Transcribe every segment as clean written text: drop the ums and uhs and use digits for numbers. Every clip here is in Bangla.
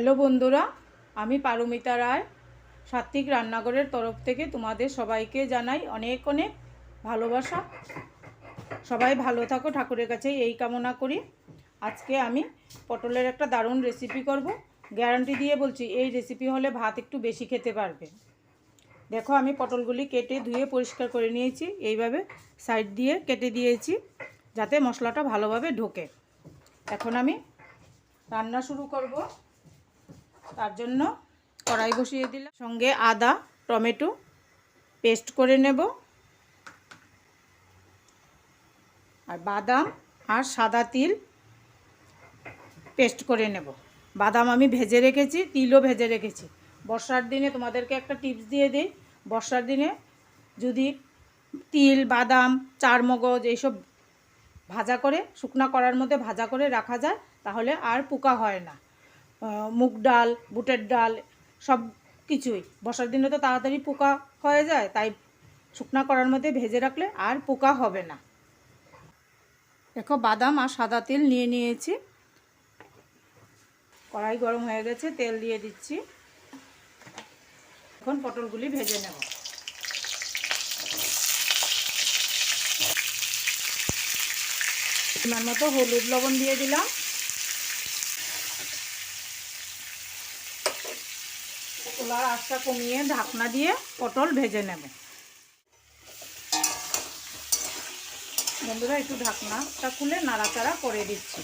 হ্যালো বন্ধুরা, আমি পারমিতা রায় সাত্বিক রান্নাঘরের তরফ থেকে তোমাদের সবাইকে জানাই অনেক অনেক ভালোবাসা। সবাই ভালো থাকো, ঠাকুরের কাছে এই কামনা করি। আজকে আমি পটলের একটা দারুণ রেসিপি করব, গ্যারান্টি দিয়ে বলছি এই রেসিপি হলে ভাত একটু বেশি খেতে পারবে। দেখো, আমি পটলগুলি কেটে ধুয়ে পরিষ্কার করে নিয়েছি, এইভাবে সাইড দিয়ে কেটে দিয়েছি যাতে মশলাটা ভালোভাবে ঢোকে। এখন আমি রান্না শুরু করব। তার জন্য কড়াই বসিয়ে দিলাম, সঙ্গে আদা টমেটো পেস্ট করে নেব, আর বাদাম আর সাদা তিল পেস্ট করে নেব। বাদাম আমি ভেজে রেখেছি, তিলও ভেজে রেখেছি। বর্ষার দিনে তোমাদেরকে একটা টিপস দিয়ে দিই, বর্ষার দিনে যদি তিল বাদাম চারমগজ এইসব ভাজা করে শুকনা কড়ার মধ্যে ভাজা করে রাখা যায় তাহলে আর পোকা হয় না। মুগ ডাল বুটের ডাল সব কিছুই বর্ষার দিনে তো তাড়াতাড়ি পোকা হয়ে যায়, তাই শুকনা কড়ার মধ্যে ভেজে রাখলে আর পোকা হবে না। দেখো, বাদাম আর সাদা তিল নিয়ে নিয়েছি। কড়াই গরম হয়ে গেছে, তেল দিয়ে দিচ্ছি। এখন পটলগুলি ভেজে নেব। পরিমাণ মতো হলুদ লবণ দিয়ে দিলাম। চুলার আঁচটা কমিয়ে ঢাকনা দিয়ে পটল ভেজে নেব। বন্ধুরা, একটু ঢাকনাটা খুলে নাড়াচাড়া করে দিচ্ছি।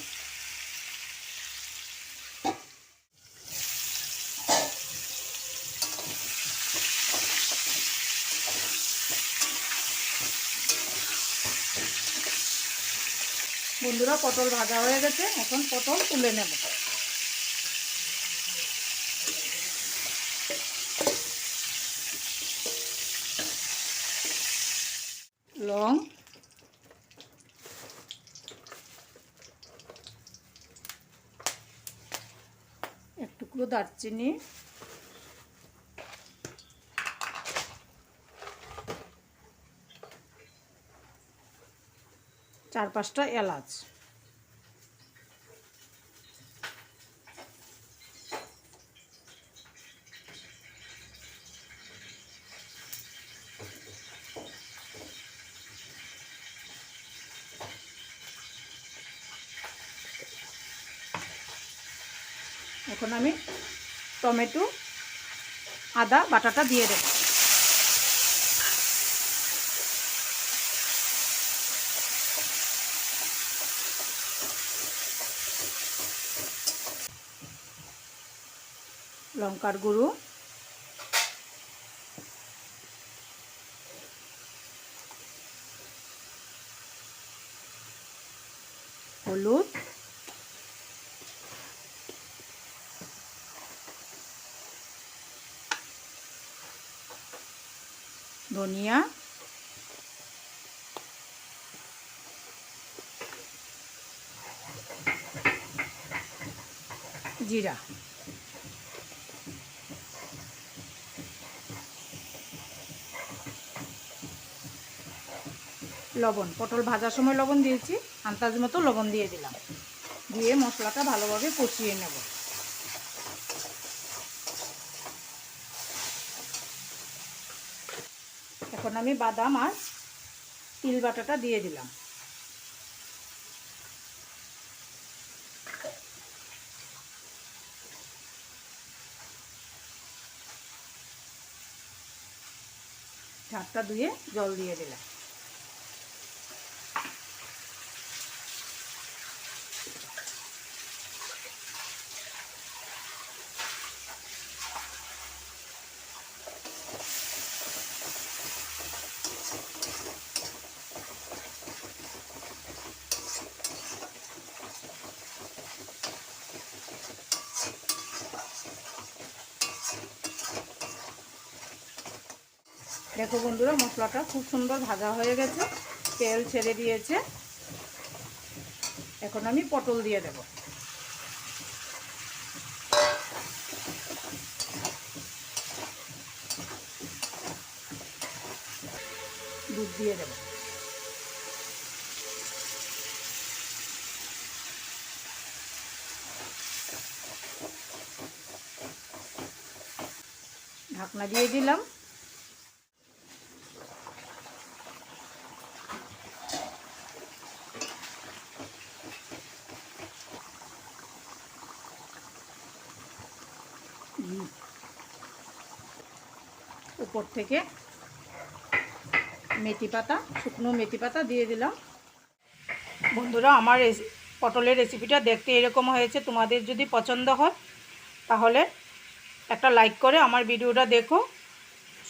বন্ধুরা, পটল ভাজা হয়ে গেছে, এখন পটল তুলে নেব। লং, এক টুকরো দারচিনি, চার পাঁচটা এলাচ, এখন আমি টমেটো আদা বাটাটা দিয়ে দেব। লঙ্কার গুঁড়ো, হলুদ, ধনিয়া, জিরা, লবণ। পটল ভাজার সময় লবণ দিয়েছি, আন্দাজ মতো লবণ দিয়ে দিলাম। দিয়ে মশলাটা ভালোভাবে কষিয়ে নেব। এখন আমি বাদাম আর তিল বাটাটা দিয়ে দিলাম। ঝাঁটটা ধুয়ে জল দিয়ে দিলাম। দেখো বন্ধুরা, মশলাটা খুব সুন্দর ভাজা হয়ে গেছে, তেল ছেড়ে দিয়েছে। এখন আমি পটল দিয়ে দেব। দুধ দিয়ে দেব। ঢাকনা দিয়ে দিলাম। উপর থেকে মেথি পাতা, শুকনো মেথি পাতা দিয়ে দিলাম। বন্ধুরা, আমার পটলের রেসিপিটা দেখতে এরকম হয়েছে। তোমাদের যদি পছন্দ হয় তাহলে একটা লাইক করে আমার ভিডিওটা দেখো।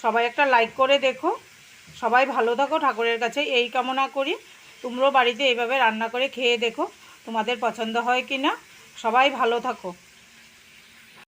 সবাই একটা লাইক করে দেখো। সবাই ভালো থাকো, ঠাকুরের কাছে এই কামনা করি। তোমরাও বাড়িতে এইভাবে রান্না করে খেয়ে দেখো তোমাদের পছন্দ হয় কি না। সবাই ভালো থাকো।